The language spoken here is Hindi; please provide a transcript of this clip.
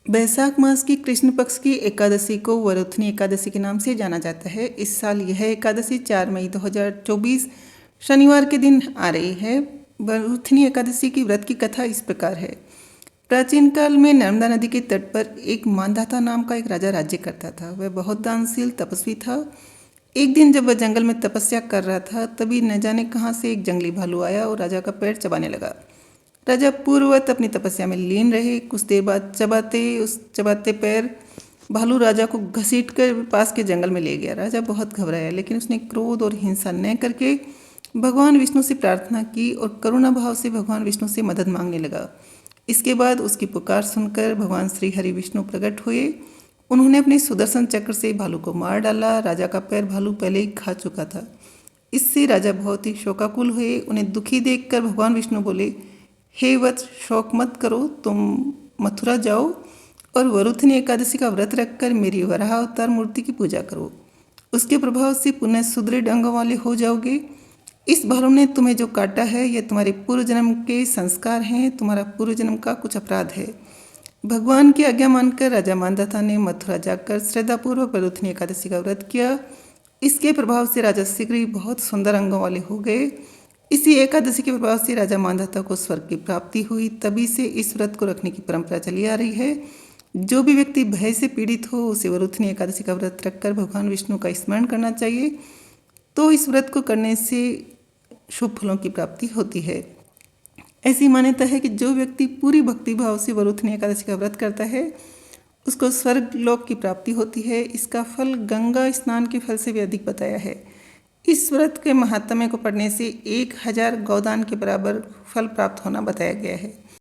वैशाख मास की कृष्ण पक्ष की एकादशी को वरुथनी एकादशी के नाम से जाना जाता है। इस साल यह एकादशी 4 मई 2024 शनिवार के दिन आ रही है। वरुथनी एकादशी की व्रत की कथा इस प्रकार है। प्राचीन काल में नर्मदा नदी के तट पर एक मानधाता नाम का एक राजा राज्य करता था। वह बहुत दानशील तपस्वी था। एक दिन जब वह जंगल में तपस्या कर रहा था, तभी न जाने कहाँ से एक जंगली भालू आया और राजा का पैर चबाने लगा। राजा पूर्ववत अपनी तपस्या में लीन रहे। कुछ देर बाद चबाते पैर भालू राजा को घसीट कर पास के जंगल में ले गया। राजा बहुत घबराया, लेकिन उसने क्रोध और हिंसा न करके भगवान विष्णु से प्रार्थना की और करुणा भाव से भगवान विष्णु से मदद मांगने लगा। इसके बाद उसकी पुकार सुनकर भगवान श्री हरि विष्णु प्रकट हुए। उन्होंने अपने सुदर्शन चक्र से भालू को मार डाला। राजा का पैर भालू पहले ही खा चुका था। इससे राजा बहुत ही शोकाकुल हुए। उन्हें दुखी देखकर भगवान विष्णु बोले, हे वत्स, शोक मत करो, तुम मथुरा जाओ और वरुथनी एकादशी का व्रत रखकर मेरी वराह अवतार मूर्ति की पूजा करो। उसके प्रभाव से पुनः सुदृढ़ अंगों वाले हो जाओगे। इस भालू ने तुम्हें जो काटा है, यह तुम्हारे पूर्व जन्म के संस्कार हैं। तुम्हारा पूर्व जन्म का कुछ अपराध है। भगवान की आज्ञा मानकर राजा मानधाता ने मथुरा जाकर श्रद्धापूर्वक वरुथनी एकादशी का व्रत किया। इसके प्रभाव से राजा शीघ्र ही बहुत सुंदर अंगों वाले हो गए। इसी एकादशी के प्रभाव से राजा मानधाता को स्वर्ग की प्राप्ति हुई। तभी से इस व्रत को रखने की परंपरा चली आ रही है। जो भी व्यक्ति भय से पीड़ित हो, उसे वरुथनी एकादशी का व्रत रखकर भगवान विष्णु का स्मरण करना चाहिए। तो इस व्रत को करने से शुभ फलों की प्राप्ति होती है। ऐसी मान्यता है कि जो व्यक्ति पूरी भक्ति भाव से वरुथनी एकादशी का व्रत करता है, उसको स्वर्ग लोक की प्राप्ति होती है। इसका फल गंगा स्नान के फल से भी अधिक बताया है। इस व्रत के महात्म्य को पढ़ने से 1000 गौदान के बराबर फल प्राप्त होना बताया गया है।